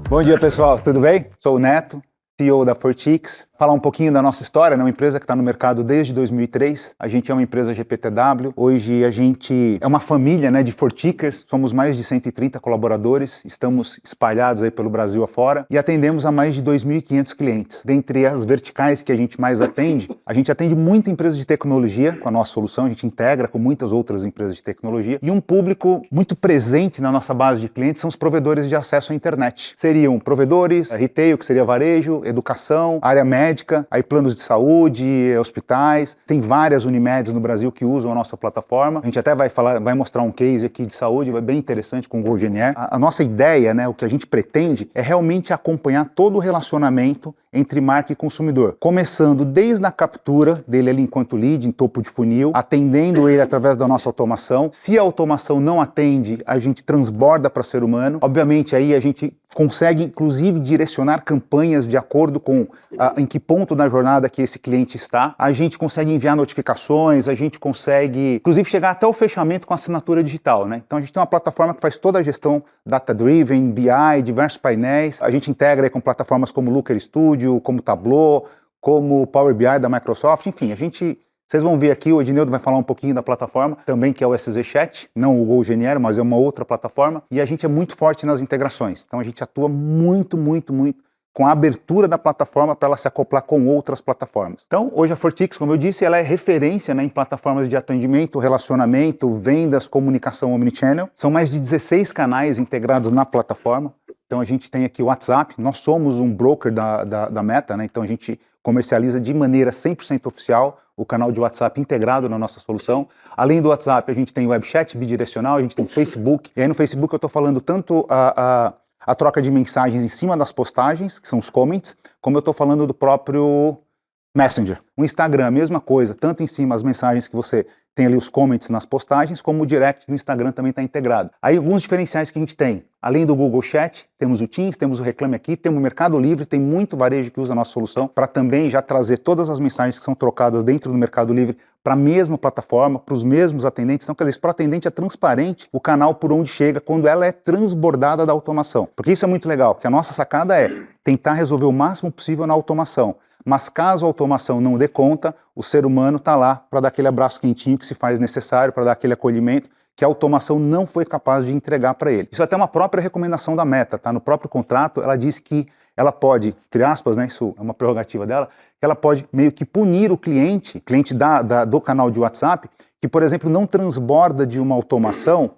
Bom dia, pessoal, tudo bem? Sou o Neto, CEO da Fortix. Falar um pouquinho da nossa história, né? Uma empresa que está no mercado desde 2003. A gente é uma empresa GPTW. Hoje a gente é uma família, né, de Fortickers. Somos mais de 130 colaboradores. Estamos espalhados aí pelo Brasil afora e atendemos a mais de 2.500 clientes. Dentre as verticais que a gente mais atende, a gente atende muita empresa de tecnologia com a nossa solução. A gente integra com muitas outras empresas de tecnologia. E um público muito presente na nossa base de clientes são os provedores de acesso à internet. Seriam provedores, retail, que seria varejo, educação, área médica, aí planos de saúde, hospitais. Tem várias Unimedes no Brasil que usam a nossa plataforma. A gente até vai mostrar um case aqui de saúde, vai bem interessante com o GoGenier. A nossa ideia, né, o que a gente pretende é realmente acompanhar todo o relacionamento entre marca e consumidor, começando desde a captura dele ali enquanto lead, em topo de funil, atendendo ele através da nossa automação. Se a automação não atende, a gente transborda para ser humano. Obviamente aí a gente consegue inclusive direcionar campanhas de acordo com em que ponto da jornada que esse cliente está. A gente consegue enviar notificações, a gente consegue inclusive chegar até o fechamento com assinatura digital, né? Então a gente tem uma plataforma que faz toda a gestão data-driven, BI, diversos painéis. A gente integra aí com plataformas como Looker Studio, como Tableau, como Power BI da Microsoft, enfim, vocês vão ver aqui, o Ednildo vai falar um pouquinho da plataforma, também que é o SZ Chat, não o GoGenier, mas é uma outra plataforma, e a gente é muito forte nas integrações, então a gente atua muito com a abertura da plataforma para ela se acoplar com outras plataformas. Então, hoje a Fortix, como eu disse, ela é referência, né, em plataformas de atendimento, relacionamento, vendas, comunicação omnichannel. São mais de 16 canais integrados na plataforma. Então a gente tem aqui o WhatsApp, nós somos um broker da Meta, né? Então a gente comercializa de maneira 100% oficial o canal de WhatsApp integrado na nossa solução. Além do WhatsApp, a gente tem o webchat bidirecional, a gente tem o Facebook. E aí no Facebook eu estou falando tanto a troca de mensagens em cima das postagens, que são os comments, como eu estou falando do próprio Messenger. O Instagram, a mesma coisa, tanto em cima as mensagens que você tem ali os comments nas postagens, como o direct do Instagram também está integrado. Aí alguns diferenciais que a gente tem, além do Google Chat, temos o Teams, temos o Reclame Aqui, temos o Mercado Livre, tem muito varejo que usa a nossa solução para também já trazer todas as mensagens que são trocadas dentro do Mercado Livre para a mesma plataforma, para os mesmos atendentes. Então, quer dizer, para o atendente é transparente o canal por onde chega quando ela é transbordada da automação. Porque isso é muito legal, porque a nossa sacada é tentar resolver o máximo possível na automação. Mas caso a automação não dê conta, o ser humano está lá para dar aquele abraço quentinho que se faz necessário, para dar aquele acolhimento que a automação não foi capaz de entregar para ele. Isso é até uma própria recomendação da Meta, tá? No próprio contrato ela diz que ela pode, entre aspas, né, isso é uma prerrogativa dela, que ela pode meio que punir o cliente do canal de WhatsApp, que, por exemplo, não transborda de uma automação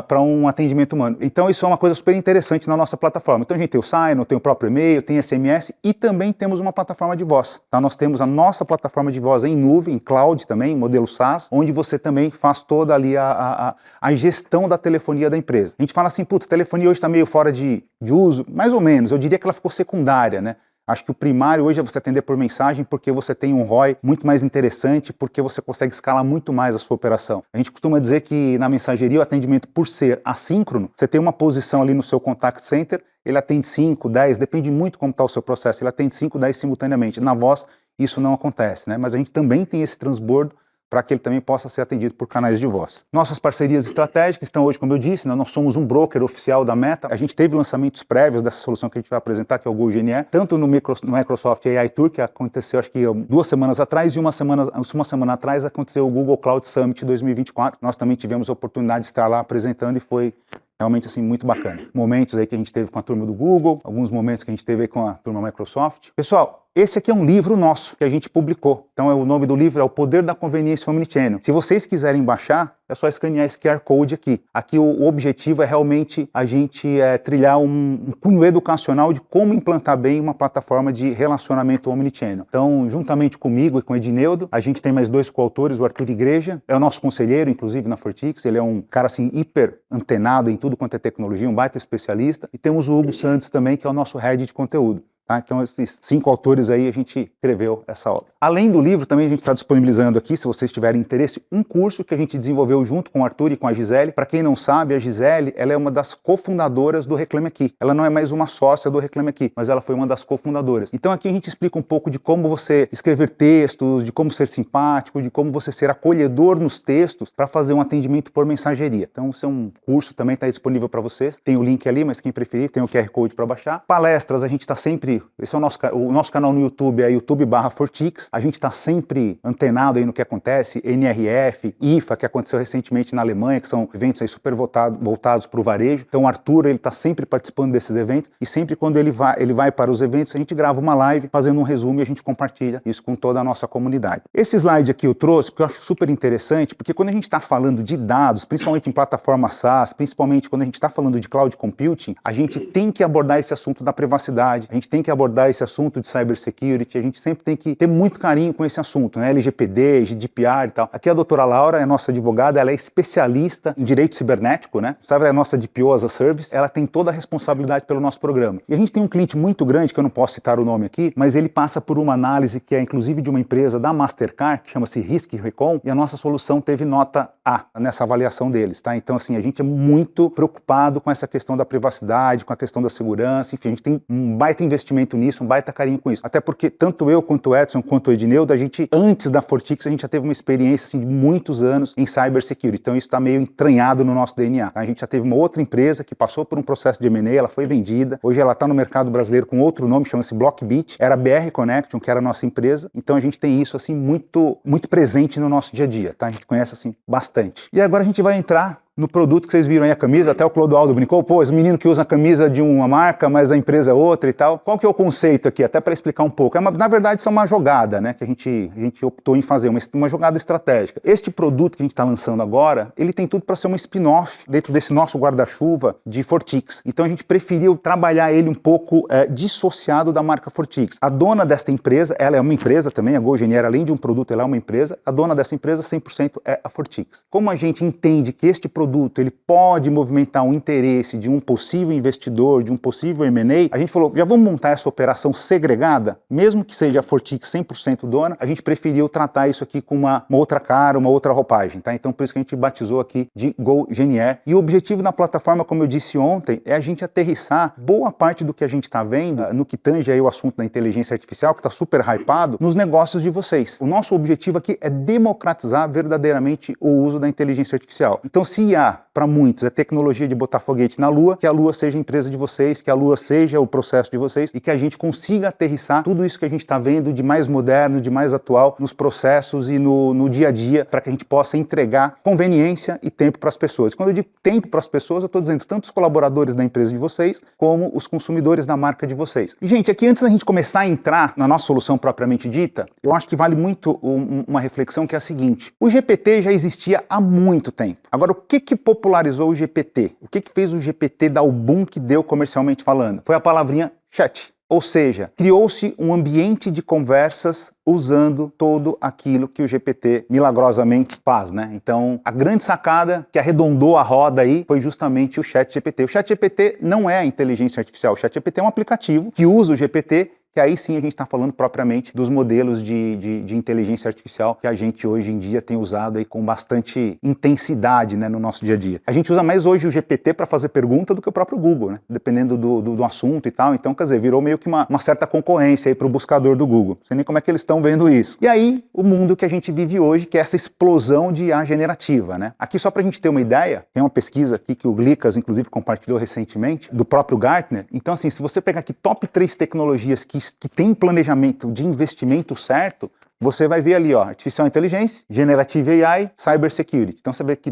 para um atendimento humano. Então isso é uma coisa super interessante na nossa plataforma. Então a gente tem o Sign, tem o próprio e-mail, tem SMS e também temos uma plataforma de voz. Tá? Nós temos a nossa plataforma de voz em nuvem, em cloud também, modelo SaaS, onde você também faz toda ali a gestão da telefonia da empresa. A gente fala assim, putz, a telefonia hoje está meio fora de uso, mais ou menos, eu diria que ela ficou secundária, né? Acho que o primário hoje é você atender por mensagem porque você tem um ROI muito mais interessante, porque você consegue escalar muito mais a sua operação. A gente costuma dizer que na mensageria o atendimento, por ser assíncrono, você tem uma posição ali no seu contact center, ele atende 5, 10, depende muito como está o seu processo, ele atende 5, 10 simultaneamente. Na voz isso não acontece, né? Mas a gente também tem esse transbordo para que ele também possa ser atendido por canais de voz. Nossas parcerias estratégicas estão hoje, como eu disse, né, nós somos um broker oficial da Meta. A gente teve lançamentos prévios dessa solução que a gente vai apresentar, que é o GoGenier, tanto no Microsoft AI Tour, que aconteceu acho que 2 semanas atrás, e uma semana atrás aconteceu o Google Cloud Summit 2024. Nós também tivemos a oportunidade de estar lá apresentando e foi realmente assim muito bacana. Momentos aí que a gente teve com a turma do Google, alguns momentos que a gente teve aí com a turma Microsoft. Pessoal, esse aqui é um livro nosso que a gente publicou. Então o nome do livro é O Poder da Conveniência Omnichannel. Se vocês quiserem baixar, é só escanear esse QR Code aqui. Aqui o objetivo é realmente a gente trilhar um cunho educacional de como implantar bem uma plataforma de relacionamento omnichannel. Então, juntamente comigo e com o Ednildo, a gente tem mais 2 coautores, o Arthur Igreja, é o nosso conselheiro, inclusive na Fortix, ele é um cara assim hiper antenado em tudo quanto é tecnologia, um baita especialista, e temos o Hugo Santos também, que é o nosso head de conteúdo. tá? Então esses 5 autores aí a gente escreveu essa obra. Além do livro, também a gente está disponibilizando aqui, se vocês tiverem interesse, um curso que a gente desenvolveu junto com o Arthur e com a Gisele. Para quem não sabe, a Gisele, ela é uma das cofundadoras do Reclame Aqui. Ela não é mais uma sócia do Reclame Aqui, mas ela foi uma das cofundadoras. Então aqui a gente explica um pouco de como você escrever textos, de como ser simpático, de como você ser acolhedor nos textos para fazer um atendimento por mensageria. Então esse é um curso, também está disponível para vocês. Tem o link ali, mas quem preferir, tem o QR Code para baixar. Palestras, a gente está sempre... Esse é o nosso canal no YouTube, é youtube.com/Fortix. A gente está sempre antenado aí no que acontece, NRF, IFA, que aconteceu recentemente na Alemanha, que são eventos aí super voltados para o varejo. Então o Arthur, ele está sempre participando desses eventos e sempre quando ele vai para os eventos, a gente grava uma live fazendo um resumo e a gente compartilha isso com toda a nossa comunidade. Esse slide aqui eu trouxe porque eu acho super interessante, porque quando a gente está falando de dados, principalmente em plataforma SaaS, principalmente quando a gente está falando de cloud computing, a gente tem que abordar esse assunto da privacidade, a gente tem que abordar esse assunto de cybersecurity, a gente sempre tem que ter muito carinho com esse assunto, né? LGPD, GDPR e tal. Aqui a doutora Laura é nossa advogada, ela é especialista em direito cibernético, né? Sabe, é a nossa DPO as a Service, ela tem toda a responsabilidade pelo nosso programa. E a gente tem um cliente muito grande, que eu não posso citar o nome aqui, mas ele passa por uma análise que é inclusive de uma empresa da Mastercard, que chama-se Risk Recon, e a nossa solução teve nota A nessa avaliação deles, tá? Então assim, a gente é muito preocupado com essa questão da privacidade, com a questão da segurança, enfim, a gente tem um baita investimento nisso, um baita carinho com isso. Até porque tanto eu quanto o Edson, quanto o Edneudo, a gente, antes da Fortix, a gente já teve uma experiência assim, de muitos anos em cybersecurity. Então isso está meio entranhado no nosso DNA. A gente já teve uma outra empresa que passou por um processo de M&A, ela foi vendida. Hoje ela está no mercado brasileiro com outro nome, chama-se Blockbit. Era a BR Connection, que era a nossa empresa. Então a gente tem isso assim muito presente no nosso dia a dia, tá? A gente conhece assim bastante. E agora a gente vai entrar no produto que vocês viram aí, a camisa, até o Clodoaldo brincou, pô, esse menino que usa a camisa de uma marca, mas a empresa é outra e tal. Qual que é o conceito aqui? Até para explicar um pouco. Na verdade, isso é uma jogada, né, que a gente optou em fazer, uma jogada estratégica. Este produto que a gente está lançando agora, ele tem tudo para ser uma spin-off dentro desse nosso guarda-chuva de Fortix. Então a gente preferiu trabalhar ele um pouco dissociado da marca Fortix. A dona desta empresa, ela é uma empresa também, a GoGenier, além de um produto, ela é uma empresa. A dona dessa empresa, 100% é a Fortix. Como a gente entende que este produto ele pode movimentar um interesse de um possível investidor, de um possível M&A, a gente falou, já vamos montar essa operação segregada, mesmo que seja a Fortix 100% dona, a gente preferiu tratar isso aqui com uma outra cara, uma outra roupagem, tá? Então por isso que a gente batizou aqui de GoGenier. E o objetivo da plataforma, como eu disse ontem, é a gente aterrissar boa parte do que a gente está vendo, no que tange aí o assunto da inteligência artificial, que está super hypado, nos negócios de vocês. O nosso objetivo aqui é democratizar verdadeiramente o uso da inteligência artificial. Então se para muitos é tecnologia de botar foguete na Lua, que a Lua seja a empresa de vocês, que a Lua seja o processo de vocês e que a gente consiga aterrissar tudo isso que a gente está vendo de mais moderno, de mais atual nos processos e no dia a dia, para que a gente possa entregar conveniência e tempo para as pessoas. Quando eu digo tempo para as pessoas, eu estou dizendo tanto os colaboradores da empresa de vocês, como os consumidores da marca de vocês. E gente, aqui antes da gente começar a entrar na nossa solução propriamente dita, eu acho que vale muito uma reflexão que é a seguinte: o GPT já existia há muito tempo. Agora, o que popularizou o GPT? O que fez o GPT dar o boom que deu comercialmente falando? Foi a palavrinha chat. Ou seja, criou-se um ambiente de conversas usando todo aquilo que o GPT milagrosamente faz, né? Então, a grande sacada que arredondou a roda aí foi justamente o ChatGPT. O ChatGPT não é a inteligência artificial, o ChatGPT é um aplicativo que usa o GPT, que aí sim a gente está falando propriamente dos modelos de inteligência artificial que a gente hoje em dia tem usado aí com bastante intensidade, né, no nosso dia a dia. A gente usa mais hoje o GPT para fazer pergunta do que o próprio Google, né, dependendo do assunto e tal. Então, quer dizer, virou meio que uma certa concorrência aí para o buscador do Google. Não sei nem como é que eles estão vendo isso. E aí, o mundo que a gente vive hoje, que é essa explosão de IA generativa, né? Aqui só para a gente ter uma ideia, tem uma pesquisa aqui que o Glicas, inclusive, compartilhou recentemente, do próprio Gartner. Então, assim, se você pegar aqui top 3 tecnologias que tem planejamento de investimento certo, você vai ver ali, ó, artificial inteligência, generative AI, cybersecurity. Então você vê que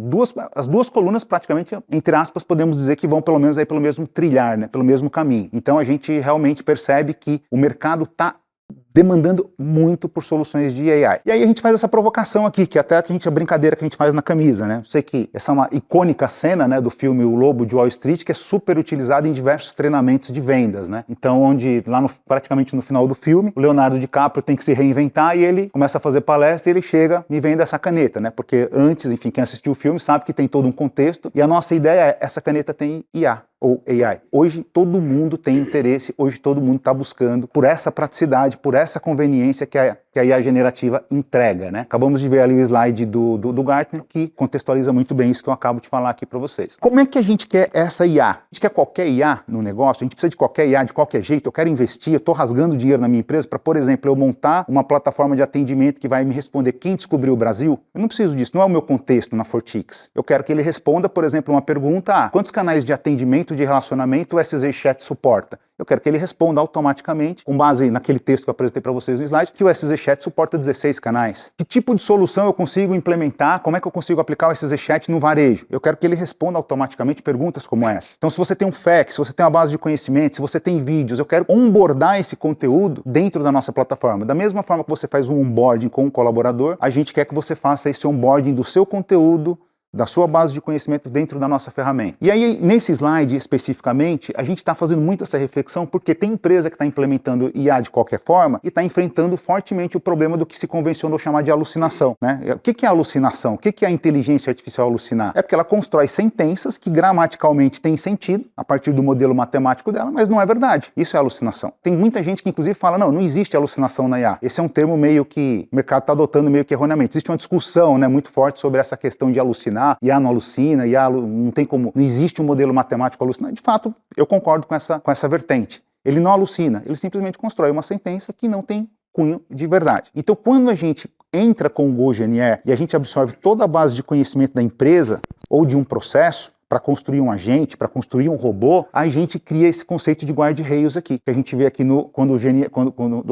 as duas colunas praticamente, entre aspas, podemos dizer que vão pelo menos aí pelo mesmo trilhar, né, pelo mesmo caminho. Então a gente realmente percebe que o mercado está demandando muito por soluções de AI. E aí a gente faz essa provocação aqui, que até a brincadeira que a gente faz na camisa, né? Eu sei que essa é uma icônica cena, né, do filme O Lobo de Wall Street, que é super utilizada em diversos treinamentos de vendas, né? Então, onde lá praticamente no final do filme, o Leonardo DiCaprio tem que se reinventar e ele começa a fazer palestra e ele chega, me vende essa caneta, né? Porque antes, enfim, quem assistiu o filme sabe que tem todo um contexto e a nossa ideia é, essa caneta tem IA. ou AI. Hoje todo mundo tem interesse, hoje todo mundo está buscando por essa praticidade, por essa conveniência que a IA generativa entrega, né? Acabamos de ver ali o slide do Gartner, que contextualiza muito bem isso que eu acabo de falar aqui para vocês. Como é que a gente quer essa IA? A gente quer qualquer IA no negócio? A gente precisa de qualquer IA, de qualquer jeito? Eu quero investir, eu estou rasgando dinheiro na minha empresa para, por exemplo, eu montar uma plataforma de atendimento que vai me responder quem descobriu o Brasil? Eu não preciso disso, não é o meu contexto na Fortix. Eu quero que ele responda, por exemplo, uma pergunta, quantos canais de atendimento, de relacionamento o SZ Chat suporta? Eu quero que ele responda automaticamente, com base naquele texto que eu apresentei para vocês no slide, que o SZ Chat suporta 16 canais. Que tipo de solução eu consigo implementar? Como é que eu consigo aplicar o SZ Chat no varejo? Eu quero que ele responda automaticamente perguntas como essa. Então, se você tem um FAQ, se você tem uma base de conhecimento, se você tem vídeos, eu quero onboardar esse conteúdo dentro da nossa plataforma. Da mesma forma que você faz um onboarding com um colaborador, a gente quer que você faça esse onboarding do seu conteúdo, da sua base de conhecimento dentro da nossa ferramenta. E aí, nesse slide especificamente, a gente está fazendo muito essa reflexão porque tem empresa que está implementando IA de qualquer forma e está enfrentando fortemente o problema do que se convencionou chamar de alucinação, né? O que é alucinação? O que é a inteligência artificial alucinar? É porque ela constrói sentenças que gramaticalmente têm sentido a partir do modelo matemático dela, mas não é verdade. Isso é alucinação. Tem muita gente que inclusive fala, não existe alucinação na IA. Esse é um termo meio que o mercado está adotando meio que erroneamente. Existe uma discussão, né, muito forte sobre essa questão de alucinar. IA não alucina, IA não tem como, não existe um modelo matemático alucinar. De fato, eu concordo com essa vertente. Ele não alucina, ele simplesmente constrói uma sentença que não tem cunho de verdade. Então, quando a gente entra com o GoGNR e a gente absorve toda a base de conhecimento da empresa ou de um processo, para construir um agente, para construir um robô, a gente cria esse conceito de guarda-reios aqui, que a gente vê aqui do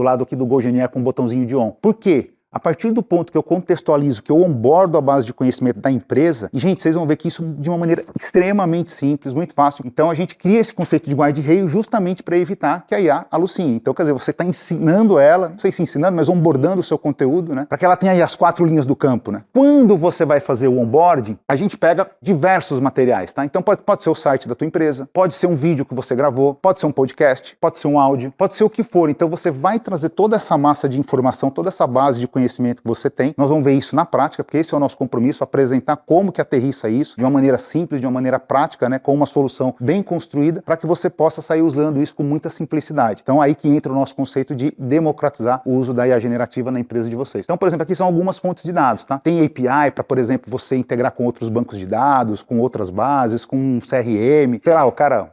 lado aqui do GoGNR com o botãozinho de on. Por quê? A partir do ponto que eu contextualizo, que eu onboardo a base de conhecimento da empresa, e gente, vocês vão ver que isso de uma maneira extremamente simples, muito fácil. Então a gente cria esse conceito de guarda-reio justamente para evitar que a IA alucine. Então, quer dizer, você está ensinando ela, não sei se ensinando, mas onboardando o seu conteúdo, né? Para que ela tenha aí as 4 linhas do campo, né? Quando você vai fazer o onboarding, a gente pega diversos materiais, tá? Então pode ser o site da tua empresa, pode ser um vídeo que você gravou, pode ser um podcast, pode ser um áudio, pode ser o que for. Então você vai trazer toda essa massa de informação, toda essa base de conhecimento que você tem. Nós vamos ver isso na prática, porque esse é o nosso compromisso, apresentar como que aterrissa isso de uma maneira simples, de uma maneira prática, né, com uma solução bem construída, para que você possa sair usando isso com muita simplicidade. Então aí que entra o nosso conceito de democratizar o uso da IA generativa na empresa de vocês. Então, por exemplo, aqui são algumas fontes de dados, tá? Tem API para, por exemplo, você integrar com outros bancos de dados, com outras bases, com um CRM, sei lá,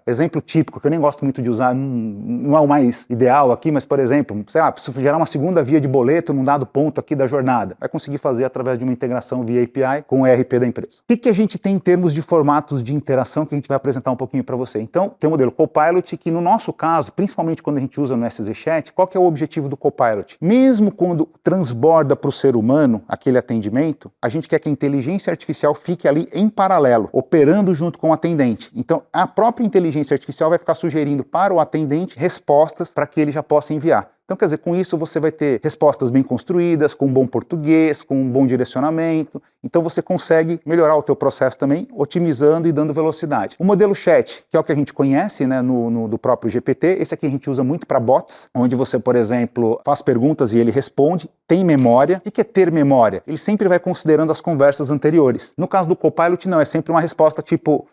exemplo típico, que eu nem gosto muito de usar, não é o mais ideal aqui, mas, por exemplo, sei lá, preciso gerar uma segunda via de boleto num dado ponto aqui da jornada. Vai conseguir fazer através de uma integração via API com o ERP da empresa. O que a gente tem em termos de formatos de interação que a gente vai apresentar um pouquinho para você? Então, tem o modelo Copilot, que no nosso caso, principalmente quando a gente usa no SZ Chat, qual que é o objetivo do Copilot? Mesmo quando transborda para o ser humano aquele atendimento, a gente quer que a inteligência artificial fique ali em paralelo, operando junto com o atendente. Então, a própria inteligência artificial vai ficar sugerindo para o atendente respostas para que ele já possa enviar. Então, quer dizer, com isso você vai ter respostas bem construídas, com um bom português, com um bom direcionamento. Então você consegue melhorar o teu processo também, otimizando e dando velocidade. O modelo chat, que é o que a gente conhece, né, do próprio GPT, esse aqui a gente usa muito para bots, onde você, por exemplo, faz perguntas e ele responde, tem memória. O que é ter memória? Ele sempre vai considerando as conversas anteriores. No caso do Copilot, não, é sempre uma resposta tipo,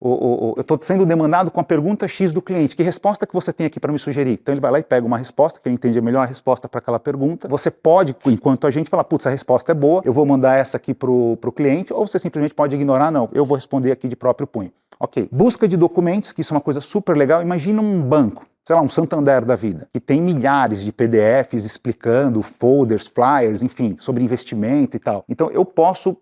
eu estou sendo demandado com a pergunta X do cliente. Que resposta que você tem aqui para me sugerir? Então ele vai lá e pega uma resposta, que ele entende a melhor resposta para aquela pergunta. Você pode, enquanto a gente falar, putz, a resposta é boa, eu vou mandar essa aqui para o cliente, ou você simplesmente pode ignorar, não, eu vou responder aqui de próprio punho. Ok. Busca de documentos, que isso é uma coisa super legal. Imagina um banco, sei lá, um Santander da vida, que tem milhares de PDFs explicando folders, flyers, enfim, sobre investimento e tal. Então eu posso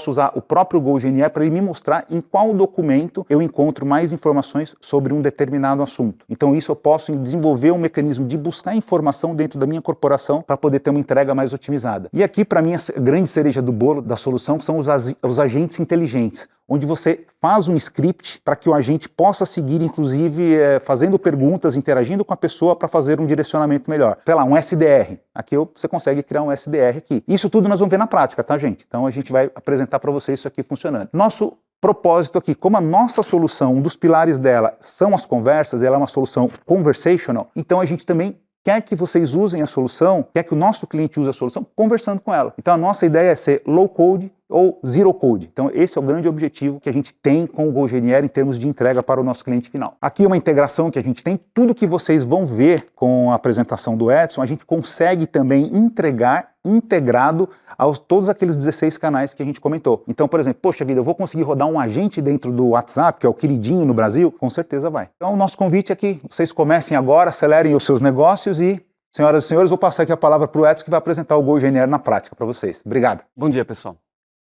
usar o próprio GoGNR para ele me mostrar em qual documento eu encontro mais informações sobre um determinado assunto. Então isso eu posso desenvolver um mecanismo de buscar informação dentro da minha corporação para poder ter uma entrega mais otimizada. E aqui, para mim, a grande cereja do bolo da solução são os agentes inteligentes, onde você faz um script para que o agente possa seguir, inclusive, fazendo perguntas, interagindo com a pessoa para fazer um direcionamento melhor. Sei lá, um SDR. Aqui você consegue criar um SDR aqui. Isso tudo nós vamos ver na prática, tá, gente? Então a gente vai apresentar para vocês isso aqui funcionando. Nosso propósito aqui, como a nossa solução, um dos pilares dela são as conversas, ela é uma solução conversational, então a gente também quer que vocês usem a solução, quer que o nosso cliente use a solução conversando com ela. Então a nossa ideia é ser low code, ou zero code. Então esse é o grande objetivo que a gente tem com o GoGNR em termos de entrega para o nosso cliente final. Aqui é uma integração que a gente tem, tudo que vocês vão ver com a apresentação do Edson, a gente consegue também entregar integrado aos todos aqueles 16 canais que a gente comentou. Então, por exemplo, poxa vida, eu vou conseguir rodar um agente dentro do WhatsApp, que é o queridinho no Brasil? Com certeza vai. Então, o nosso convite é que vocês comecem agora, acelerem os seus negócios e, senhoras e senhores, vou passar aqui a palavra para o Edson, que vai apresentar o GoGNR na prática para vocês. Obrigado. Bom dia, pessoal.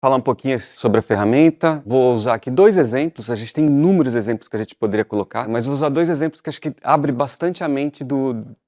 Falar um pouquinho sobre a ferramenta. Vou usar aqui 2 exemplos, a gente tem inúmeros exemplos que a gente poderia colocar, mas vou usar 2 exemplos que acho que abre bastante a mente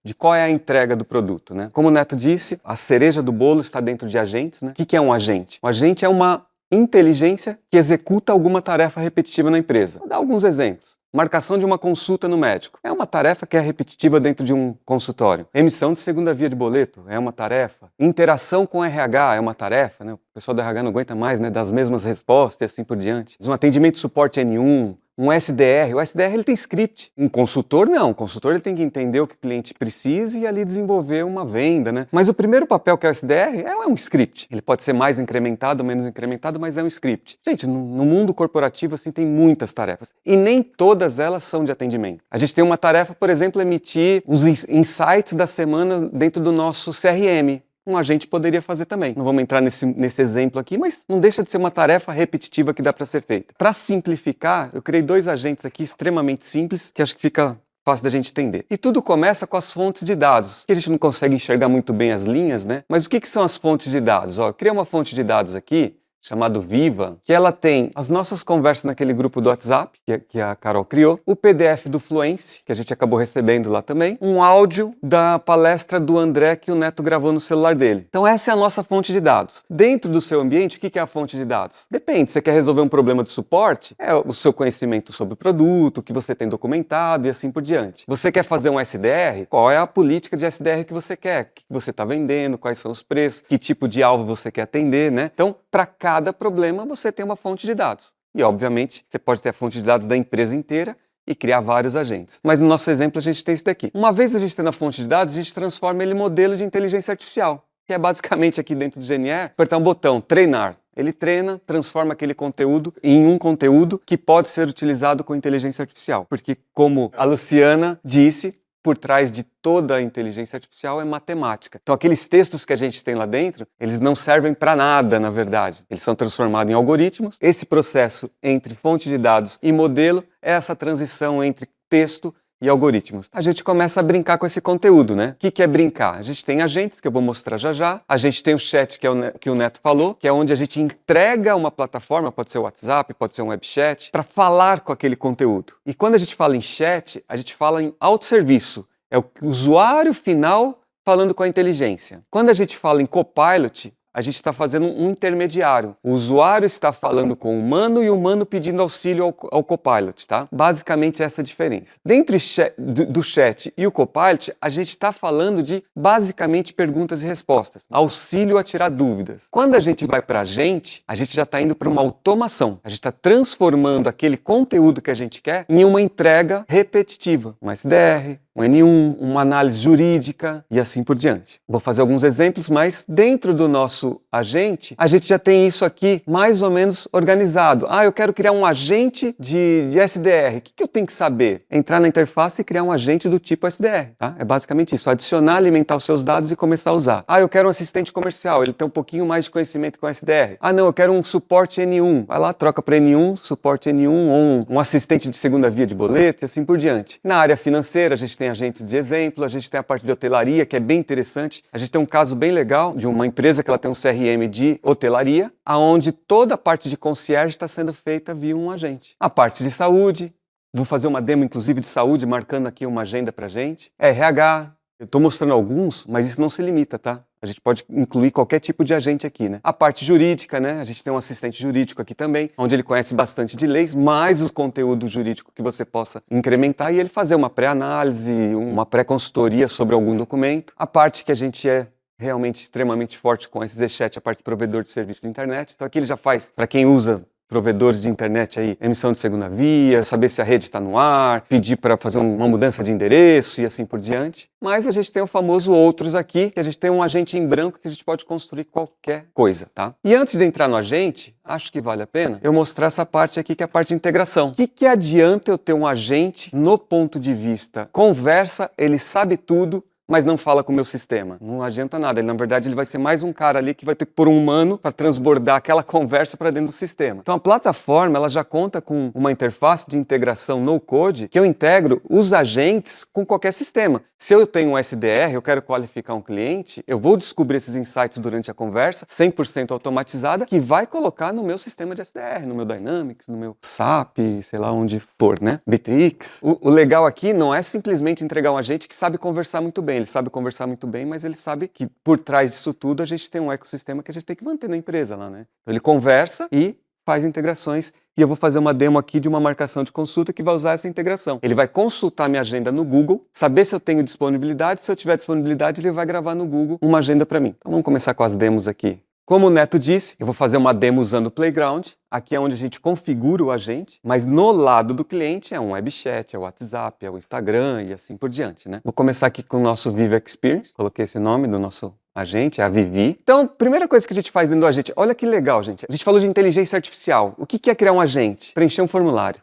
de qual é a entrega do produto, né? Como o Neto disse, a cereja do bolo está dentro de agentes, né? O que é um agente? Um agente é uma inteligência que executa alguma tarefa repetitiva na empresa. Vou dar alguns exemplos. Marcação de uma consulta no médico. É uma tarefa que é repetitiva dentro de um consultório. Emissão de segunda via de boleto. É uma tarefa. Interação com RH é uma tarefa, né? O pessoal do RH não aguenta mais, né? Das mesmas respostas e assim por diante. Um atendimento de suporte N1. Um SDR, o SDR ele tem script. Um consultor não, o consultor ele tem que entender o que o cliente precisa e ali desenvolver uma venda, né? Mas o primeiro papel que é o SDR é um script. Ele pode ser mais incrementado, menos incrementado, mas é um script. Gente, no mundo corporativo assim tem muitas tarefas e nem todas elas são de atendimento. A gente tem uma tarefa, por exemplo, emitir os insights da semana dentro do nosso CRM. Um agente poderia fazer também. Não vamos entrar nesse exemplo aqui, mas não deixa de ser uma tarefa repetitiva que dá para ser feita. Para simplificar, eu criei 2 agentes aqui extremamente simples, que acho que fica fácil da gente entender. E tudo começa com as fontes de dados, que a gente não consegue enxergar muito bem as linhas, né? Mas o que são as fontes de dados? Ó, eu criei uma fonte de dados aqui, chamado Viva, que ela tem as nossas conversas naquele grupo do WhatsApp, que a Carol criou, o PDF do Fluence, que a gente acabou recebendo lá também, um áudio da palestra do André que o Neto gravou no celular dele. Então essa é a nossa fonte de dados. Dentro do seu ambiente, o que é a fonte de dados? Depende, você quer resolver um problema de suporte, é o seu conhecimento sobre o produto, o que você tem documentado e assim por diante. Você quer fazer um SDR? Qual é a política de SDR que você quer? O que você está vendendo? Quais são os preços? Que tipo de alvo você quer atender, né? Então, para cada problema você tem uma fonte de dados. E, obviamente, você pode ter a fonte de dados da empresa inteira e criar vários agentes. Mas no nosso exemplo a gente tem isso daqui. Uma vez a gente tendo a fonte de dados, a gente transforma ele em modelo de inteligência artificial, que é basicamente aqui dentro do GNR, apertar um botão, treinar. Ele treina, transforma aquele conteúdo em um conteúdo que pode ser utilizado com inteligência artificial. Porque, como a Luciana disse, por trás de toda a inteligência artificial é matemática. Então aqueles textos que a gente tem lá dentro, eles não servem para nada, na verdade. Eles são transformados em algoritmos. Esse processo entre fonte de dados e modelo é essa transição entre texto e algoritmos. A gente começa a brincar com esse conteúdo, né? O que é brincar? A gente tem agentes, que eu vou mostrar já já. A gente tem o chat, que o Neto falou, que é onde a gente entrega uma plataforma, pode ser o WhatsApp, pode ser um web chat, para falar com aquele conteúdo. E quando a gente fala em chat, a gente fala em autosserviço. É o usuário final falando com a inteligência. Quando a gente fala em copilot, a gente está fazendo um intermediário. O usuário está falando com o humano e o humano pedindo auxílio ao Copilot, tá? Basicamente essa é a diferença. Dentro do chat e o Copilot, a gente está falando de basicamente perguntas e respostas. Auxílio a tirar dúvidas. Quando a gente vai para a gente já está indo para uma automação. A gente está transformando aquele conteúdo que a gente quer em uma entrega repetitiva. Um SDR, um N1, uma análise jurídica e assim por diante. Vou fazer alguns exemplos, mas dentro do nosso agente, a gente já tem isso aqui mais ou menos organizado. Ah, eu quero criar um agente de SDR. O que eu tenho que saber? Entrar na interface e criar um agente do tipo SDR. Tá? É basicamente isso. Adicionar, alimentar os seus dados e começar a usar. Ah, eu quero um assistente comercial. Ele tem um pouquinho mais de conhecimento com SDR. Ah, não, eu quero um suporte N1. Vai lá, troca para N1, suporte N1, ou um assistente de segunda via de boleto e assim por diante. Na área financeira, a gente tem agentes de exemplo, a gente tem a parte de hotelaria, que é bem interessante. A gente tem um caso bem legal de uma empresa que ela tem um CRM de hotelaria, onde toda a parte de concierge está sendo feita via um agente. A parte de saúde, vou fazer uma demo inclusive de saúde, marcando aqui uma agenda para gente. RH, eu estou mostrando alguns, mas isso não se limita, tá? A gente pode incluir qualquer tipo de agente aqui, né? A parte jurídica, né? A gente tem um assistente jurídico aqui também, onde ele conhece bastante de leis, mais o conteúdo jurídico que você possa incrementar e ele fazer uma pré-análise, uma pré-consultoria sobre algum documento. A parte que a gente é realmente extremamente forte com esse Zchat, a parte de provedor de serviço de internet. Então aqui ele já faz, para quem usa provedores de internet aí, emissão de segunda via, saber se a rede está no ar, pedir para fazer uma mudança de endereço e assim por diante. Mas a gente tem o famoso outros aqui, que a gente tem um agente em branco que a gente pode construir qualquer coisa, tá? E antes de entrar no agente, acho que vale a pena eu mostrar essa parte aqui, que é a parte de integração. O que adianta eu ter um agente no ponto de vista conversa, ele sabe tudo, mas não fala com o meu sistema? Não adianta nada. Ele, na verdade, ele vai ser mais um cara ali que vai ter que pôr um humano para transbordar aquela conversa para dentro do sistema. Então a plataforma ela já conta com uma interface de integração no code que eu integro os agentes com qualquer sistema. Se eu tenho um SDR, eu quero qualificar um cliente, eu vou descobrir esses insights durante a conversa, 100% automatizada, que vai colocar no meu sistema de SDR, no meu Dynamics, no meu SAP, sei lá onde for, né? Bitrix. O legal aqui não é simplesmente entregar um agente que sabe conversar muito bem. Ele sabe conversar muito bem, mas ele sabe que por trás disso tudo a gente tem um ecossistema que a gente tem que manter na empresa lá, né? Então ele conversa e faz integrações e eu vou fazer uma demo aqui de uma marcação de consulta que vai usar essa integração. Ele vai consultar minha agenda no Google, saber se eu tenho disponibilidade, se eu tiver disponibilidade ele vai gravar no Google uma agenda para mim. Então vamos começar com as demos aqui. Como o Neto disse, eu vou fazer uma demo usando o Playground. Aqui é onde a gente configura o agente, mas no lado do cliente é um webchat, é o WhatsApp, é o Instagram e assim por diante, né? Vou começar aqui com o nosso Vivi Experience. Coloquei esse nome do nosso agente, é a Vivi. Então, primeira coisa que a gente faz dentro do agente, olha que legal, gente. A gente falou de inteligência artificial. O que é criar um agente? Preencher um formulário.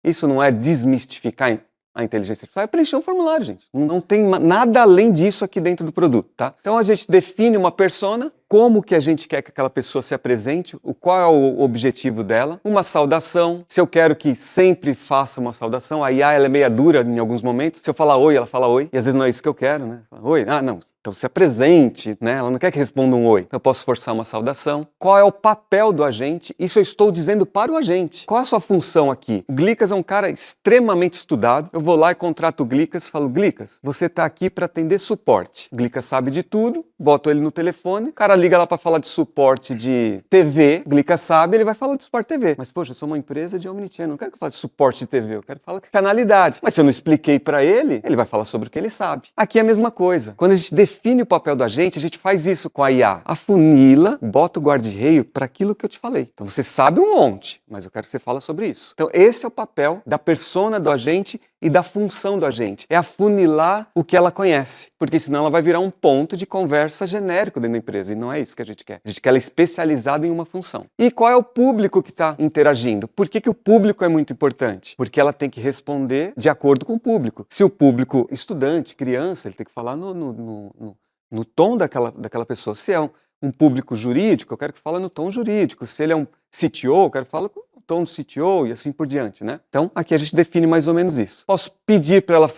Isso não é desmistificar a inteligência artificial, é preencher um formulário, gente. Não tem nada além disso aqui dentro do produto, tá? Então a gente define uma persona, como que a gente quer que aquela pessoa se apresente, qual é o objetivo dela, uma saudação, se eu quero que sempre faça uma saudação, a IA ela é meia dura em alguns momentos, se eu falar oi, ela fala oi, e às vezes não é isso que eu quero, né? Oi, não, então se apresente, né? Ela não quer que responda um oi, então eu posso forçar uma saudação. Qual é o papel do agente? Isso eu estou dizendo para o agente. Qual é a sua função aqui? O Glicas é um cara extremamente estudado, eu vou lá e contrato o Glicas, falo, Glicas, você está aqui para atender suporte. O Glicas sabe de tudo, boto ele no telefone, o cara liga lá para falar de suporte de TV, Glicas sabe, ele vai falar de suporte TV. Mas, poxa, eu sou uma empresa de omnichannel, não quero que eu fale de suporte de TV, eu quero falar de canalidade. Mas se eu não expliquei para ele, ele vai falar sobre o que ele sabe. Aqui é a mesma coisa. Quando a gente define o papel da gente, a gente faz isso com a IA. Afunila, bota o guarda-reio para aquilo que eu te falei. Então você sabe um monte, mas eu quero que você fale sobre isso. Então esse é o papel da persona do agente e da função do agente. É afunilar o que ela conhece, porque senão ela vai virar um ponto de conversa genérico dentro da empresa, e não é isso que a gente quer. A gente quer ela especializada em uma função. E qual é o público que está interagindo? Por que o público é muito importante? Porque ela tem que responder de acordo com o público. Se o público, estudante, criança, ele tem que falar no tom daquela pessoa. Se é um público jurídico, eu quero que fale no tom jurídico. Se ele é um CTO, eu quero que fale com o tom do CTO e assim por diante, né? Então, aqui a gente define mais ou menos isso. Posso pedir para ela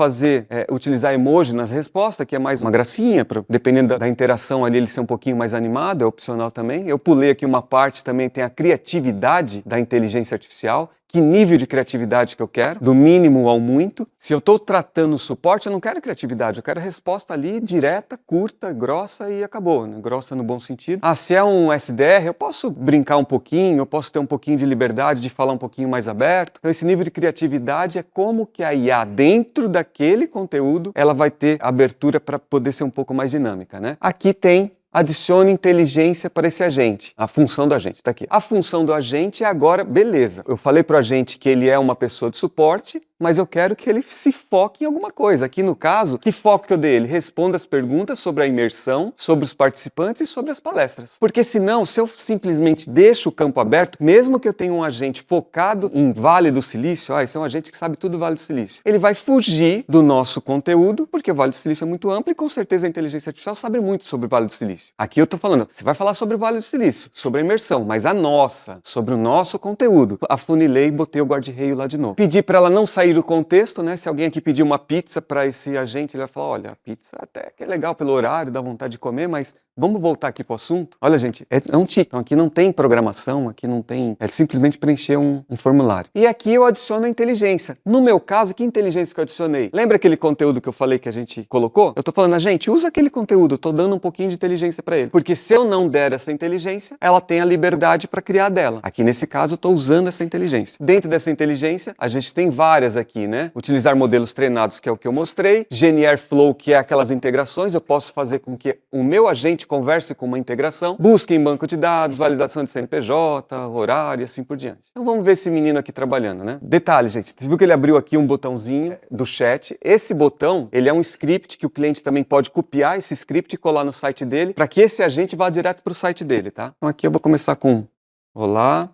utilizar emoji nas respostas, que é mais uma gracinha, dependendo da interação ali, ele ser um pouquinho mais animado, é opcional também. Eu pulei aqui uma parte, também tem a criatividade da inteligência artificial. Que nível de criatividade que eu quero, do mínimo ao muito. Se eu estou tratando o suporte, eu não quero criatividade, eu quero a resposta ali direta, curta, grossa e acabou, né? Grossa no bom sentido. Se é um SDR, eu posso brincar um pouquinho, eu posso ter um pouquinho de liberdade de falar um pouquinho mais aberto. Então esse nível de criatividade é como que a IA, dentro daquele conteúdo, ela vai ter abertura para poder ser um pouco mais dinâmica, né? Aqui tem adicione inteligência para esse agente. A função do agente está aqui. A função do agente é agora, beleza. Eu falei para o agente que ele é uma pessoa de suporte, mas eu quero que ele se foque em alguma coisa. Aqui no caso, que foco que eu dei? Ele responda as perguntas sobre a imersão, sobre os participantes e sobre as palestras. Porque senão, se eu simplesmente deixo o campo aberto, mesmo que eu tenha um agente focado em Vale do Silício, esse é um agente que sabe tudo do Vale do Silício, ele vai fugir do nosso conteúdo, porque o Vale do Silício é muito amplo e com certeza a inteligência artificial sabe muito sobre o Vale do Silício. Aqui eu estou falando, você vai falar sobre o Vale do Silício, sobre a imersão, mas a nossa, sobre o nosso conteúdo. Afunilei e botei o guarda-reio lá de novo. Pedi para ela não sair do contexto, né? Se alguém aqui pedir uma pizza para esse agente, ele vai falar, olha, a pizza até que é legal pelo horário, dá vontade de comer, mas vamos voltar aqui para o assunto? Olha, gente, é um tique. Então aqui não tem programação, aqui não tem... É simplesmente preencher um formulário. E aqui eu adiciono a inteligência. No meu caso, que inteligência que eu adicionei? Lembra aquele conteúdo que eu falei que a gente colocou? Eu estou falando, gente, usa aquele conteúdo, eu estou dando um pouquinho de inteligência para ele. Porque se eu não der essa inteligência, ela tem a liberdade para criar dela. Aqui nesse caso, eu estou usando essa inteligência. Dentro dessa inteligência, a gente tem várias principais aqui, né? Utilizar modelos treinados, que é o que eu mostrei. GN Airflow, que é aquelas integrações. Eu posso fazer com que o meu agente converse com uma integração. Busca em banco de dados, validação de CNPJ, horário e assim por diante. Então vamos ver esse menino aqui trabalhando, né? Detalhe, gente. Você viu que ele abriu aqui um botãozinho do chat. Esse botão, ele é um script que o cliente também pode copiar esse script e colar no site dele para que esse agente vá direto para o site dele, tá? Então aqui eu vou começar com olá.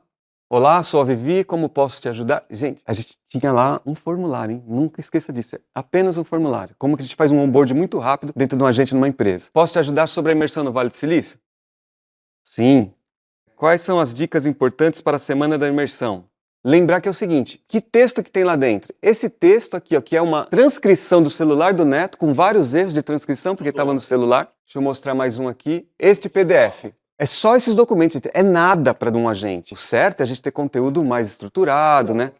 Olá, sou a Vivi, como posso te ajudar? Gente, a gente tinha lá um formulário, hein? Nunca esqueça disso, é apenas um formulário. Como que a gente faz um onboard muito rápido dentro de um agente numa empresa? Posso te ajudar sobre a imersão no Vale do Silício? Sim. Quais são as dicas importantes para a semana da imersão? Lembrar que é o seguinte, que texto que tem lá dentro? Esse texto aqui, ó, que é uma transcrição do celular do Neto, com vários erros de transcrição, porque estava no celular. Deixa eu mostrar mais um aqui. Este PDF. É só esses documentos, gente. É nada para um agente. O certo é a gente ter conteúdo mais estruturado, né?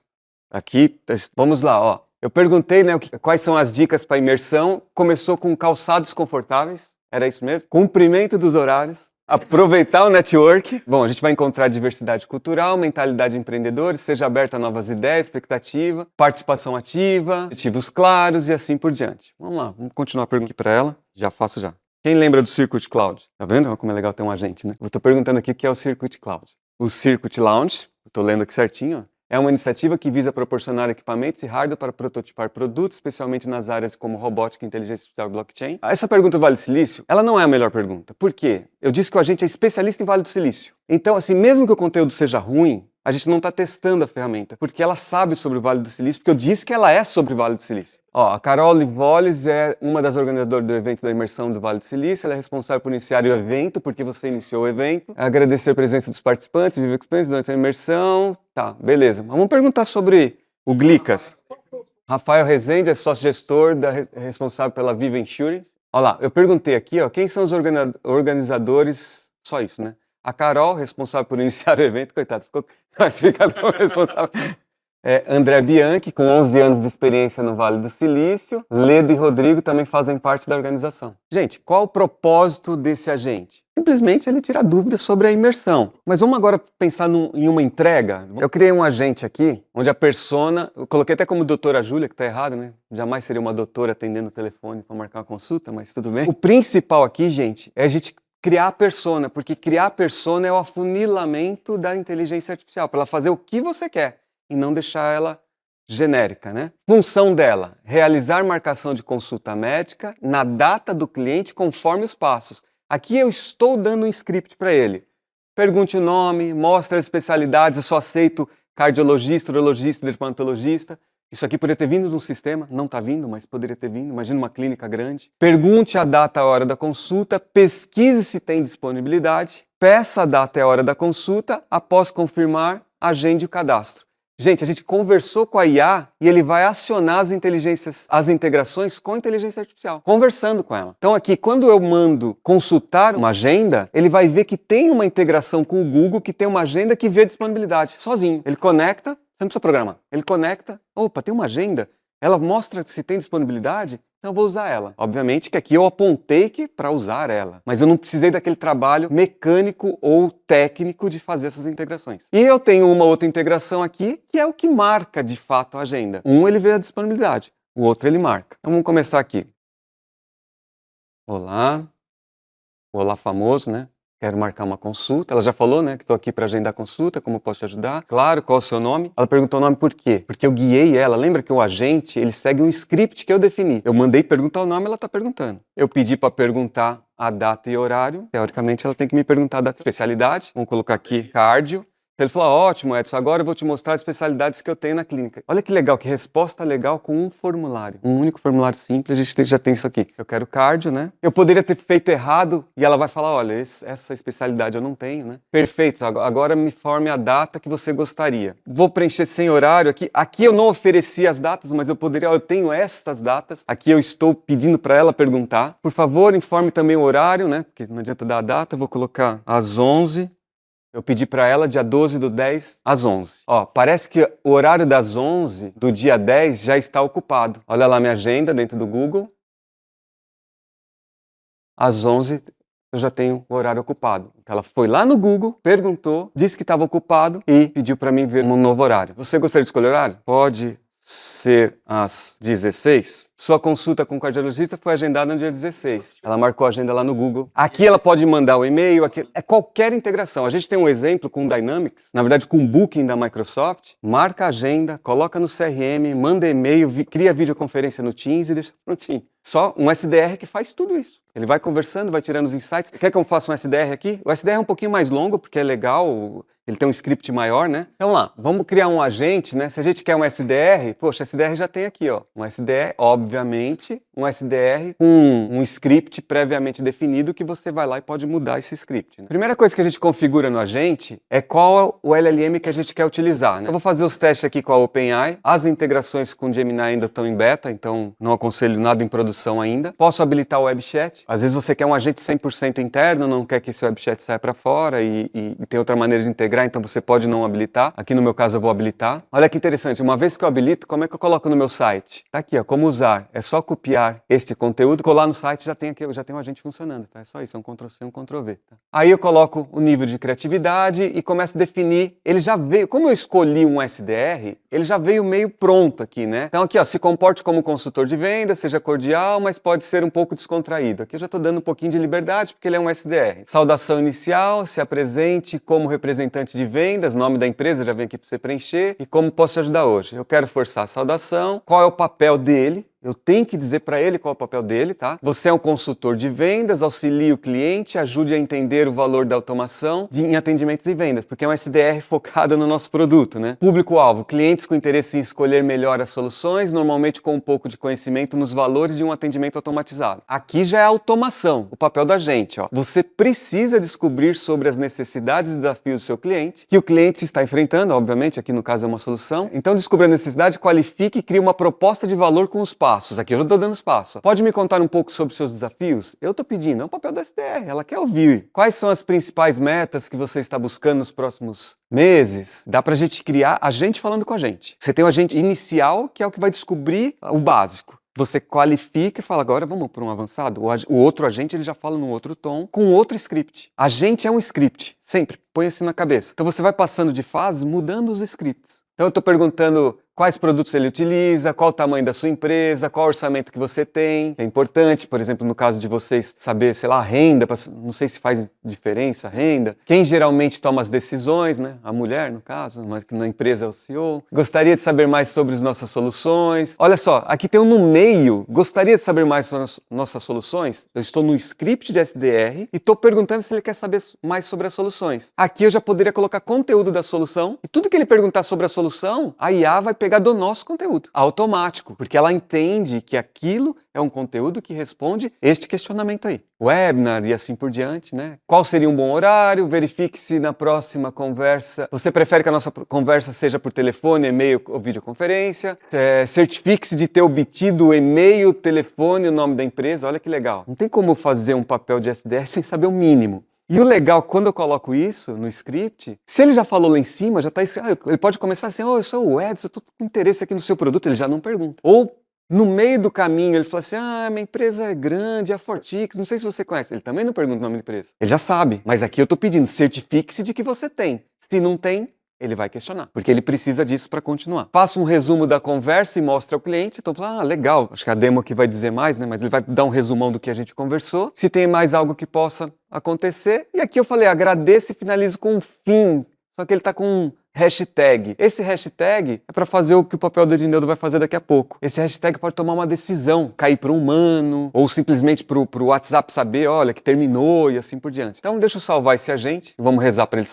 Aqui, vamos lá, ó. Eu perguntei, né, quais são as dicas para imersão. Começou com calçados confortáveis, era isso mesmo? Cumprimento dos horários. Aproveitar o network. Bom, a gente vai encontrar diversidade cultural, mentalidade empreendedora, seja aberta a novas ideias, expectativa, participação ativa, objetivos claros e assim por diante. Vamos lá, vamos continuar a pergunta aqui para ela. Já faço já. Quem lembra do Circuit Cloud? Tá vendo como é legal ter um agente, né? Eu estou perguntando aqui o que é o Circuit Cloud. O Circuit Lounge, estou lendo aqui certinho, ó, é uma iniciativa que visa proporcionar equipamentos e hardware para prototipar produtos, especialmente nas áreas como robótica, inteligência artificial e blockchain. Essa pergunta do Vale do Silício, ela não é a melhor pergunta. Por quê? Eu disse que o agente é especialista em Vale do Silício. Então, assim, mesmo que o conteúdo seja ruim, a gente não está testando a ferramenta, porque ela sabe sobre o Vale do Silício, porque eu disse que ela é sobre o Vale do Silício. Ó, a Carol Livoles é uma das organizadoras do evento da imersão do Vale do Silício, ela é responsável por iniciar o evento, porque você iniciou o evento. Agradecer a presença dos participantes, Viva Experience, durante a imersão. Tá, beleza. Vamos perguntar sobre o Glicas. Rafael Rezende é sócio-gestor responsável pela Viva Insurance. Olha lá, eu perguntei aqui, ó, quem são os organizadores, só isso, né? A Carol, responsável por iniciar o evento, coitado, ficou classificado como responsável. André Bianchi, com 11 anos de experiência no Vale do Silício. Ledo e Rodrigo também fazem parte da organização. Gente, qual o propósito desse agente? Simplesmente ele tira dúvidas sobre a imersão. Mas vamos agora pensar em uma entrega. Eu criei um agente aqui, onde a persona, eu coloquei até como doutora Júlia, que está errado, né? Jamais seria uma doutora atendendo o telefone para marcar uma consulta, mas tudo bem. O principal aqui, gente, é a gente criar a persona, porque criar a persona é o afunilamento da inteligência artificial, para ela fazer o que você quer e não deixar ela genérica, né? Função dela, realizar marcação de consulta médica na data do cliente conforme os passos. Aqui eu estou dando um script para ele. Pergunte o nome, mostre as especialidades, eu só aceito cardiologista, urologista, dermatologista. Isso aqui poderia ter vindo de um sistema, não está vindo, mas poderia ter vindo. Imagina uma clínica grande. Pergunte a data e a hora da consulta, pesquise se tem disponibilidade, peça a data e a hora da consulta, após confirmar, agende o cadastro. Gente, a gente conversou com a IA e ele vai acionar as integrações com a inteligência artificial, conversando com ela. Então aqui, quando eu mando consultar uma agenda, ele vai ver que tem uma integração com o Google, que tem uma agenda que vê a disponibilidade, sozinho. Ele conecta, você não precisa programar. Ele conecta, opa, tem uma agenda, ela mostra se tem disponibilidade, então eu vou usar ela. Obviamente que aqui eu apontei que para usar ela, mas eu não precisei daquele trabalho mecânico ou técnico de fazer essas integrações. E eu tenho uma outra integração aqui, que é o que marca de fato a agenda. Um ele vê a disponibilidade, o outro ele marca. Então vamos começar aqui. Olá, olá famoso, né? Quero marcar uma consulta. Ela já falou, né, que estou aqui para agendar consulta, como posso te ajudar? Claro, qual é o seu nome? Ela perguntou o nome por quê? Porque eu guiei ela. Lembra que o agente, ele segue um script que eu defini. Eu mandei perguntar o nome, ela está perguntando. Eu pedi para perguntar a data e horário. Teoricamente, ela tem que me perguntar a data e especialidade. Vamos colocar aqui cardio. Então ele falou, ótimo, Edson, agora eu vou te mostrar as especialidades que eu tenho na clínica. Olha que legal, que resposta legal com um formulário. Um único formulário simples, a gente já tem isso aqui. Eu quero cardio, né? Eu poderia ter feito errado e ela vai falar, olha, essa especialidade eu não tenho, né? Perfeito, agora me forme a data que você gostaria. Vou preencher sem horário aqui. Aqui eu não ofereci as datas, mas eu tenho estas datas. Aqui eu estou pedindo para ela perguntar. Por favor, informe também o horário, né? Porque não adianta dar a data, eu vou colocar às 11. Eu pedi para ela dia 12/10 às 11. Ó, parece que o horário das 11 do dia 10 já está ocupado. Olha lá minha agenda dentro do Google. Às 11 eu já tenho o horário ocupado. Então ela foi lá no Google, perguntou, disse que estava ocupado e pediu para mim ver um novo horário. Você gostaria de escolher horário? Pode ser às 16, sua consulta com o cardiologista foi agendada no dia 16. Ela marcou a agenda lá no Google. Aqui ela pode mandar o e-mail, aqui é qualquer integração. A gente tem um exemplo com o Dynamics, na verdade com o Booking da Microsoft, marca a agenda, coloca no CRM, manda e-mail, cria videoconferência no Teams e deixa prontinho. Só um SDR que faz tudo isso. Ele vai conversando, vai tirando os insights. Quer que eu faça um SDR aqui? O SDR é um pouquinho mais longo, porque é legal, ele tem um script maior, né? Então lá, vamos criar um agente, né? Se a gente quer um SDR, poxa, SDR já tem aqui, ó. Um SDR, obviamente, um SDR com um script previamente definido que você vai lá e pode mudar esse script. Né? Primeira coisa que a gente configura no agente é qual é o LLM que a gente quer utilizar, né? Eu vou fazer os testes aqui com a OpenAI. As integrações com o Gemini ainda estão em beta, então não aconselho nada em produção ainda. Posso habilitar o WebChat. Às vezes você quer um agente 100% interno, não quer que esse WebChat saia para fora e tem outra maneira de integrar, então você pode não habilitar. Aqui no meu caso eu vou habilitar. Olha que interessante, uma vez que eu habilito, como é que eu coloco no meu site? Tá aqui, ó, como usar. É só copiar este conteúdo, colar no site, já tem um agente funcionando, tá? É só isso, é um Ctrl+C, um Ctrl+V. Tá? Aí eu coloco o nível de criatividade e começo a definir. Ele já veio, como eu escolhi um SDR, ele já veio meio pronto aqui, né? Então aqui, ó, se comporte como consultor de vendas, seja cordial, mas pode ser um pouco descontraído. Aqui eu já estou dando um pouquinho de liberdade, porque ele é um SDR. Saudação inicial, se apresente como representante de vendas, nome da empresa, já vem aqui para você preencher. E como posso te ajudar hoje? Eu quero forçar a saudação, qual é o papel dele? Eu tenho que dizer para ele qual é o papel dele, tá? Você é um consultor de vendas, auxilie o cliente, ajude a entender o valor da automação em atendimentos e vendas, porque é um SDR focado no nosso produto, né? Público-alvo, clientes com interesse em escolher melhor as soluções, normalmente com um pouco de conhecimento nos valores de um atendimento automatizado. Aqui já é automação, o papel da gente, ó. Você precisa descobrir sobre as necessidades e desafios do seu cliente, que o cliente está enfrentando, obviamente, aqui no caso é uma solução. Então, descubra a necessidade, qualifique e crie uma proposta de valor com os passos. Aqui eu já estou dando os passos. Pode me contar um pouco sobre os seus desafios? Eu estou pedindo, é o papel da SDR, ela quer ouvir. Quais são as principais metas que você está buscando nos próximos meses? Dá para a gente criar a gente falando com a gente. Você tem o agente inicial, que é o que vai descobrir o básico. Você qualifica e fala, agora vamos para um avançado. O outro agente ele já fala num outro tom, com outro script. Agente é um script, sempre, põe assim na cabeça. Então você vai passando de fase, mudando os scripts. Então eu estou perguntando quais produtos ele utiliza, qual o tamanho da sua empresa, qual o orçamento que você tem. É importante, por exemplo, no caso de vocês, saber, sei lá, a renda, não sei se faz diferença a renda. Quem geralmente toma as decisões, né? A mulher, no caso, mas na empresa é o CEO. Gostaria de saber mais sobre as nossas soluções. Olha só, aqui tem um no meio. Gostaria de saber mais sobre as nossas soluções? Eu estou no script de SDR e estou perguntando se ele quer saber mais sobre as soluções. Aqui eu já poderia colocar conteúdo da solução e tudo que ele perguntar sobre a solução, a IA vai pegar do nosso conteúdo, automático, porque ela entende que aquilo é um conteúdo que responde este questionamento aí. Webinar e assim por diante, né? Qual seria um bom horário? Verifique se na próxima conversa você prefere que a nossa conversa seja por telefone, e-mail ou videoconferência. Certifique-se de ter obtido o e-mail, telefone, o nome da empresa. Olha que legal. Não tem como fazer um papel de SDR sem saber o mínimo. E o legal, quando eu coloco isso no script, se ele já falou lá em cima, já está escrito, ele pode começar assim, eu sou o Edson, eu estou com interesse aqui no seu produto, ele já não pergunta. Ou, no meio do caminho, ele fala assim, minha empresa é grande, é a Fortix, não sei se você conhece. Ele também não pergunta o nome da empresa. Ele já sabe, mas aqui eu estou pedindo, certifique-se de que você tem. Se não tem, ele vai questionar, porque ele precisa disso para continuar. Faça um resumo da conversa e mostre ao cliente. Então, legal, acho que a demo aqui vai dizer mais, né? Mas ele vai dar um resumão do que a gente conversou. Se tem mais algo que possa acontecer. E aqui eu falei, agradeço e finalizo com um fim. Só que ele está com um hashtag. Esse hashtag é para fazer o que o papel do Edineudo vai fazer daqui a pouco. Esse hashtag pode tomar uma decisão, cair para um humano, ou simplesmente para o WhatsApp saber, olha, que terminou e assim por diante. Então deixa eu salvar esse agente, vamos rezar para ele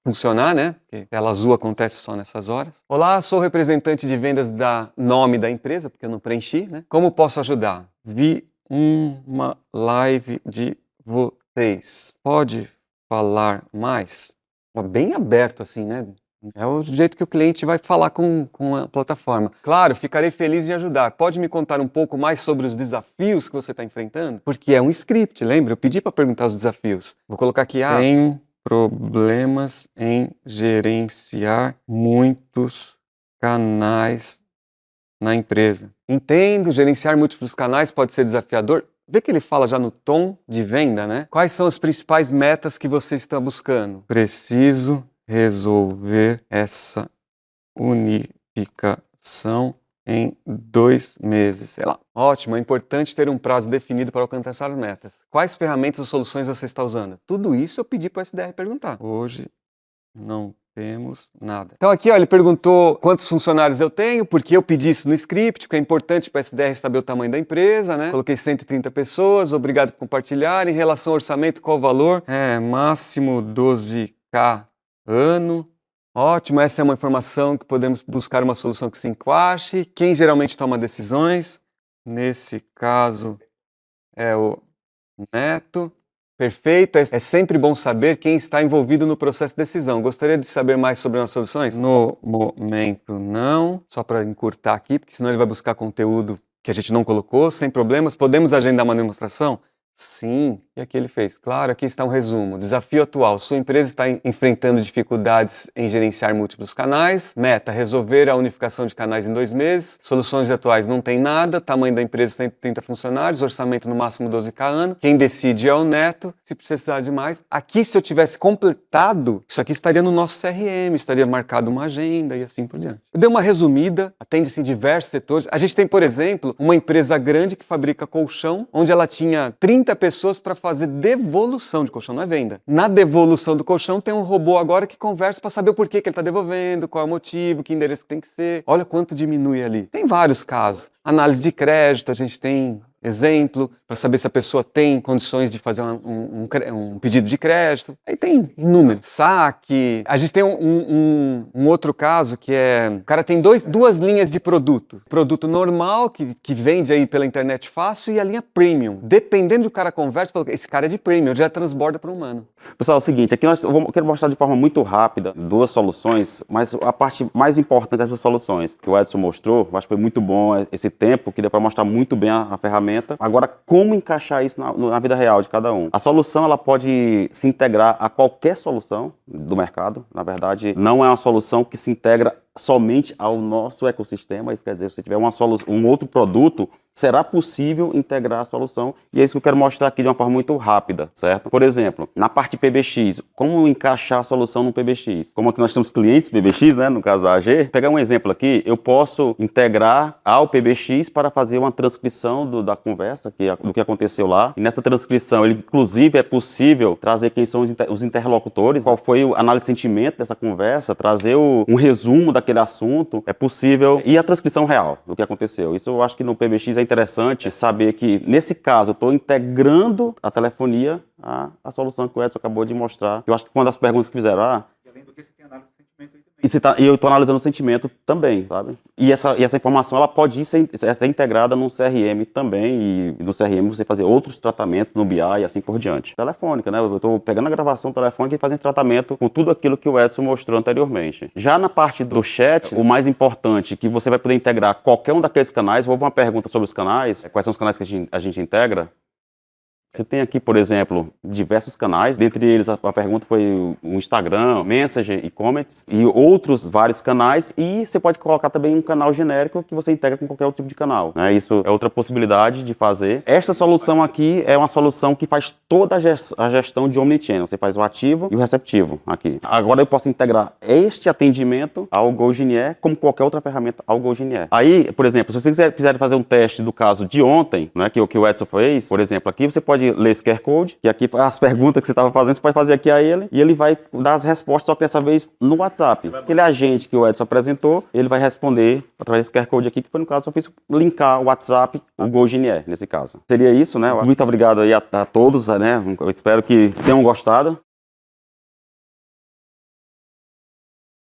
funcionar, né? Porque tela azul acontece só nessas horas. Olá, sou representante de vendas da nome da empresa, porque eu não preenchi, né? Como posso ajudar? Vi uma live de vocês. Pode falar mais? Bem aberto assim, né? É o jeito que o cliente vai falar com a plataforma. Claro, ficarei feliz em ajudar. Pode me contar um pouco mais sobre os desafios que você está enfrentando? Porque é um script, lembra? Eu pedi para perguntar os desafios. Vou colocar aqui, tenho problemas em gerenciar muitos canais na empresa. Entendo, gerenciar múltiplos canais pode ser desafiador. Vê que ele fala já no tom de venda, né? Quais são as principais metas que você está buscando? Preciso resolver essa unificação em 2 meses, sei lá. Ótimo, é importante ter um prazo definido para alcançar as metas. Quais ferramentas ou soluções você está usando? Tudo isso eu pedi para o SDR perguntar. Hoje não temos nada. Então aqui, ó, ele perguntou quantos funcionários eu tenho, porque eu pedi isso no script, que é importante para o SDR saber o tamanho da empresa, né? Coloquei 130 pessoas, obrigado por compartilhar. Em relação ao orçamento, qual o valor? Máximo 12K ano. Ótimo, essa é uma informação que podemos buscar uma solução que se encaixe. Quem geralmente toma decisões? Nesse caso é o Neto. Perfeito, é sempre bom saber quem está envolvido no processo de decisão. Gostaria de saber mais sobre as soluções? No momento não, só para encurtar aqui, porque senão ele vai buscar conteúdo que a gente não colocou, sem problemas. Podemos agendar uma demonstração? Sim, e aqui ele fez. Claro, aqui está um resumo. Desafio atual. Sua empresa está enfrentando dificuldades em gerenciar múltiplos canais. Meta, resolver a unificação de canais em 2 meses. Soluções atuais não tem nada. Tamanho da empresa 130 funcionários. Orçamento no máximo 12K ano. Quem decide é o Neto. Se precisar de mais. Aqui, se eu tivesse completado, isso aqui estaria no nosso CRM, estaria marcado uma agenda e assim por diante. Eu dei uma resumida, atende-se em diversos setores. A gente tem, por exemplo, uma empresa grande que fabrica colchão, onde ela tinha 30 pessoas para fazer devolução de colchão, não é venda. Na devolução do colchão tem um robô agora que conversa para saber o porquê que ele está devolvendo, qual é o motivo, que endereço que tem que ser. Olha quanto diminui ali. Tem vários casos. Análise de crédito, a gente tem exemplo, para saber se a pessoa tem condições de fazer um pedido de crédito. Aí tem inúmeros. Saque. A gente tem um outro caso que é... O cara tem duas linhas de produto. Produto normal, que vende aí pela internet fácil, e a linha premium. Dependendo do cara conversa, fala, esse cara é de premium, já transborda para o humano. Pessoal, é o seguinte, aqui eu quero mostrar de forma muito rápida 2 soluções, mas a parte mais importante dessas soluções que o Edson mostrou, eu acho que foi muito bom esse tempo, que deu para mostrar muito bem a ferramenta. Agora, como encaixar isso na vida real de cada um? A solução, ela pode se integrar a qualquer solução do mercado. Na verdade, não é uma solução que se integra somente ao nosso ecossistema. Isso quer dizer, se você tiver um outro produto, será possível integrar a solução, e é isso que eu quero mostrar aqui de uma forma muito rápida, certo? Por exemplo, na parte PBX, como encaixar a solução no PBX? Como aqui nós temos clientes PBX, né, no caso da AG, pegar um exemplo aqui, eu posso integrar ao PBX para fazer uma transcrição da conversa, do que aconteceu lá, e nessa transcrição, inclusive, é possível trazer quem são os interlocutores, qual foi a análise de sentimento dessa conversa, trazer um resumo daquele assunto, é possível, e a transcrição real do que aconteceu. Isso eu acho que no PBX é interessante saber que, nesse caso, eu estou integrando a telefonia à solução que o Edson acabou de mostrar. Eu acho que foi uma das perguntas que fizeram. E além do que, você tem análise de sentimento aí também. E eu estou analisando o sentimento também, sabe? E essa informação, ela pode ser integrada no CRM também, e no CRM você fazer outros tratamentos no BI e assim por diante. Telefônica, né? Eu estou pegando a gravação telefônica e fazendo esse tratamento com tudo aquilo que o Edson mostrou anteriormente. Já na parte do chat, o mais importante, que você vai poder integrar qualquer um daqueles canais. Houve uma pergunta sobre os canais, quais são os canais que a gente integra. Você tem aqui, por exemplo, diversos canais, dentre eles a pergunta foi o Instagram, Messenger e Comments, e outros vários canais, e você pode colocar também um canal genérico que você integra com qualquer outro tipo de canal, né? Isso é outra possibilidade de fazer. Esta solução aqui é uma solução que faz toda a gestão de Omnichannel, você faz o ativo e o receptivo aqui. Agora eu posso integrar este atendimento ao GoGenier como qualquer outra ferramenta ao GoGenier. Aí, por exemplo, se você quiser fazer um teste do caso de ontem, né, que o Edson fez, por exemplo, aqui você pode ler esse QR Code, que aqui as perguntas que você estava fazendo, você pode fazer aqui a ele, e ele vai dar as respostas, só que dessa vez no WhatsApp. Aquele agente que o Edson apresentou, ele vai responder através desse QR Code aqui, que foi no caso, eu fiz linkar o WhatsApp, o GoGenier, nesse caso. Seria isso, né? Muito obrigado aí a todos, né? Eu espero que tenham gostado.